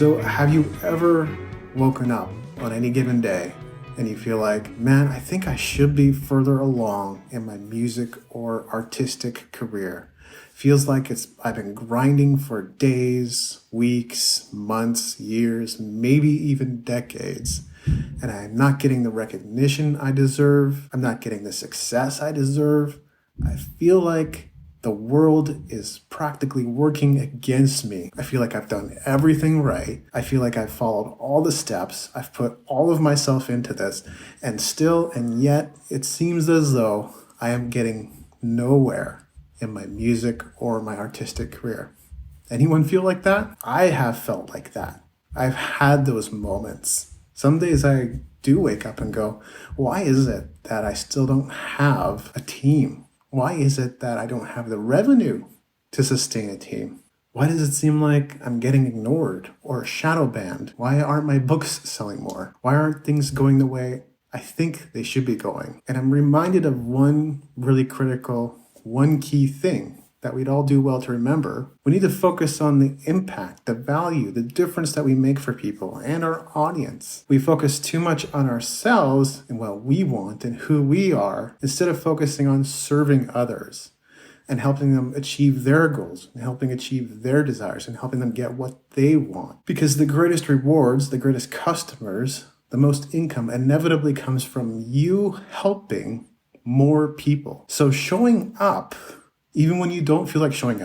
So have you ever woken up on any given day and you feel like, man, I think I should be further along in my music or artistic career? Feels like I've been grinding for days, weeks, months, years, maybe even decades, and I'm not getting the recognition I deserve. I'm not getting the success I deserve. I feel like the world is practically working against me. I feel like I've done everything right. I feel like I've followed all the steps. I've put all of myself into this, and yet it seems as though I am getting nowhere in my music or my artistic career. Anyone feel like that? I have felt like that. I've had those moments. Some days I do wake up and go, why is it that I still don't have a team? Why is it that I don't have the revenue to sustain a team? Why does it seem like I'm getting ignored or shadow banned? Why aren't my books selling more? Why aren't things going the way I think they should be going? And I'm reminded of one really critical, one key thing that we'd all do well to remember. We need to focus on the impact, the value, the difference that we make for people and our audience. We focus too much on ourselves and what we want and who we are, instead of focusing on serving others and helping them achieve their goals and helping achieve their desires and helping them get what they want. Because the greatest rewards, the greatest customers, the most income inevitably comes from you helping more people. So showing up, even when you don't feel like showing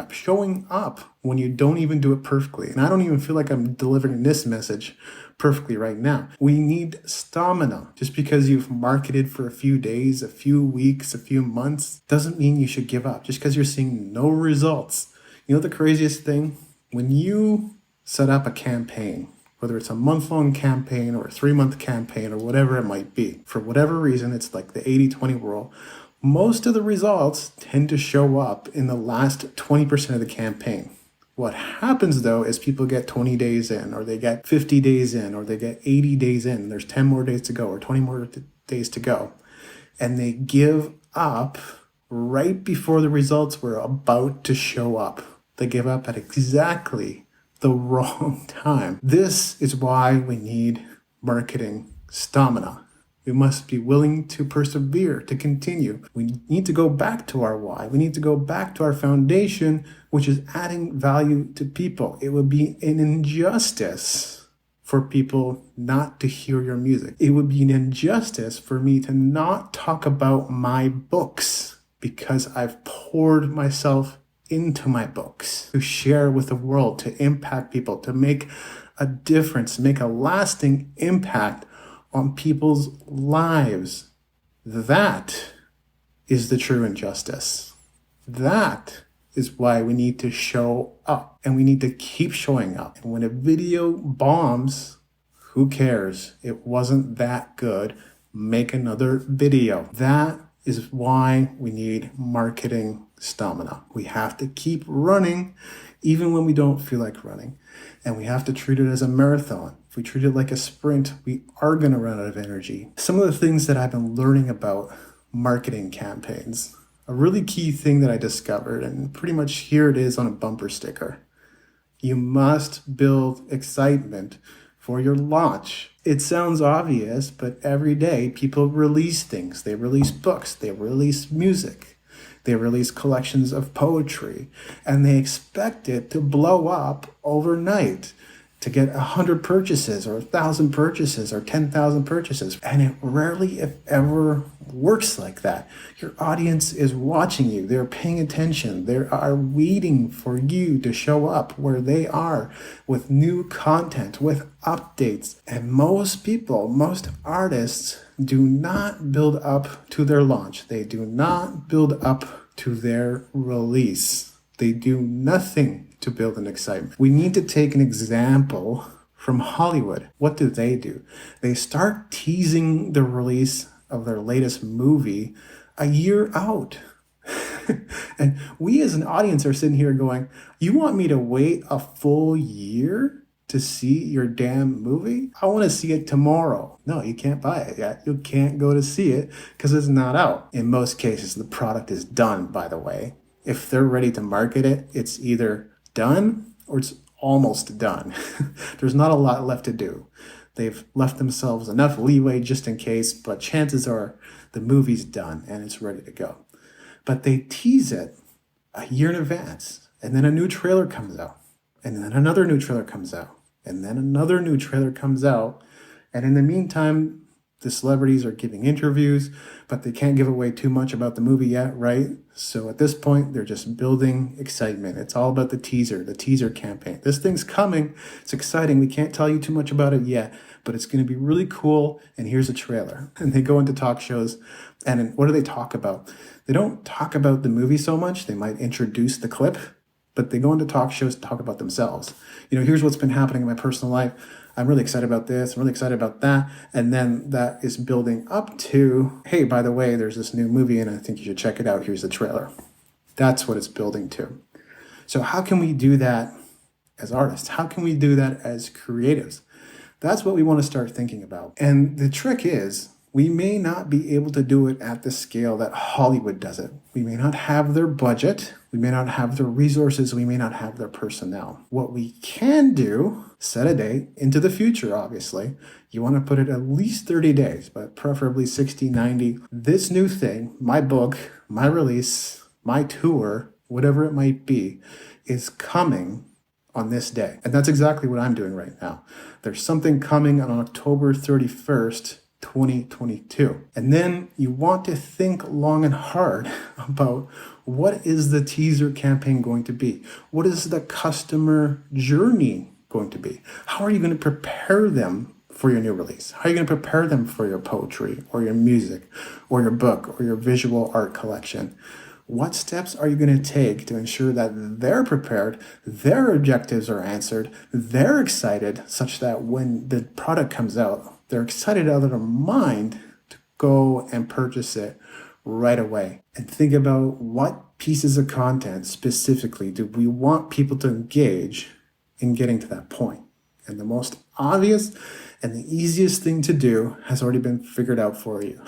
up when you don't even do it perfectly. And I don't even feel like I'm delivering this message perfectly right now. We need stamina. Just because you've marketed for a few days, a few weeks, a few months, doesn't mean you should give up. Just because you're seeing no results. You know the craziest thing? When you set up a campaign, whether it's a month-long campaign or a 3-month campaign or whatever it might be, for whatever reason, it's like the 80-20 rule. Most of the results tend to show up in the last 20% of the campaign. What happens though is people get 20 days in, or they get 50 days in, or they get 80 days in. There's 10 more days to go, or 20 more days to go. And they give up right before the results were about to show up. They give up at exactly the wrong time. This is why we need marketing stamina. We must be willing to persevere, to continue. We need to go back to our why. We need to go back to our foundation, which is adding value to people. It would be an injustice for people not to hear your music. It would be an injustice for me to not talk about my books because I've poured myself into my books to share with the world, to impact people, to make a difference, make a lasting impact on people's lives. That is the true injustice. That is why we need to show up, and we need to keep showing up. And when a video bombs, who cares? It wasn't that good. Make another video. That is why we need marketing stamina. We have to keep running even when we don't feel like running. And we have to treat it as a marathon. If we treat it like a sprint, we are going to run out of energy. Some of the things that I've been learning about marketing campaigns, a really key thing that I discovered, and pretty much here it is on a bumper sticker. You must build excitement for your launch. It sounds obvious, but every day people release things. They release books, they release music. They release collections of poetry, and they expect it to blow up overnight, to get 100 purchases or 1,000 purchases or 10,000 purchases. And it rarely, if ever, works like that. Your audience is watching you. They're paying attention. They are waiting for you to show up where they are with new content, with updates. And most people, most artists do not build up to their launch. They do not build up to their release. They do nothing to build an excitement. We need to take an example from Hollywood. What do? They start teasing the release of their latest movie a year out. And we as an audience are sitting here going, you want me to wait a full year to see your damn movie? I want to see it tomorrow. No, you can't buy it yet. You can't go to see it because it's not out. In most cases, the product is done, by the way. If they're ready to market it, it's either done or it's almost done. There's not a lot left to do. They've left themselves enough leeway just in case, but chances are the movie's done and it's ready to go. But they tease it a year in advance, and then a new trailer comes out, and then another new trailer comes out, and then another new trailer comes out. And in the meantime, the celebrities are giving interviews, but they can't give away too much about the movie yet, right? So at this point, they're just building excitement. It's all about the teaser campaign. This thing's coming. It's exciting. We can't tell you too much about it yet, but it's going to be really cool. And here's a trailer. And they go into talk shows. And what do they talk about? They don't talk about the movie so much. They might introduce the clip, but they go into talk shows to talk about themselves. Here's what's been happening in my personal life. I'm really excited about this. I'm really excited about that. And then that is building up to, hey, by the way, there's this new movie and I think you should check it out. Here's the trailer. That's what it's building to. So how can we do that as artists? How can we do that as creatives? That's what we want to start thinking about. And the trick is, we may not be able to do it at the scale that Hollywood does it. We may not have their budget. We may not have their resources. We may not have their personnel. What we can do, set a date into the future, obviously. You want to put it at least 30 days, but preferably 60, 90. This new thing, my book, my release, my tour, whatever it might be, is coming on this day. And that's exactly what I'm doing right now. There's something coming on October 31st, 2022. And then you want to think long and hard about what is the teaser campaign going to be? What is the customer journey going to be? How are you going to prepare them for your new release? How are you going to prepare them for your poetry or your music or your book or your visual art collection? What steps are you going to take to ensure that they're prepared, their objectives are answered, they're excited, such that when the product comes out, they're excited out of their mind to go and purchase it right away? And think about what pieces of content specifically do we want people to engage in getting to that point. And the most obvious and the easiest thing to do has already been figured out for you.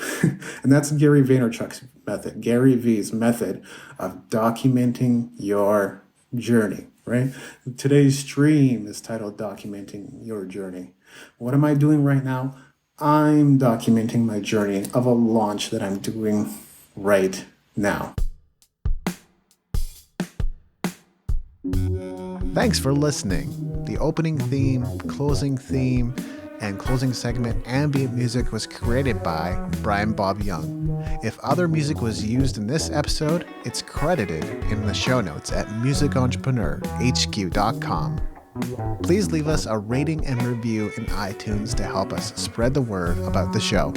And that's Gary Vaynerchuk's method, Gary V's method of documenting your journey, right? Today's stream is titled Documenting Your Journey. What am I doing right now? I'm documenting my journey of a launch that I'm doing right now. Thanks for listening. The opening theme, closing theme, and closing segment ambient music was created by Brian Bob Young. If other music was used in this episode, it's credited in the show notes at musicentrepreneurhq.com. Please leave us a rating and review in iTunes to help us spread the word about the show.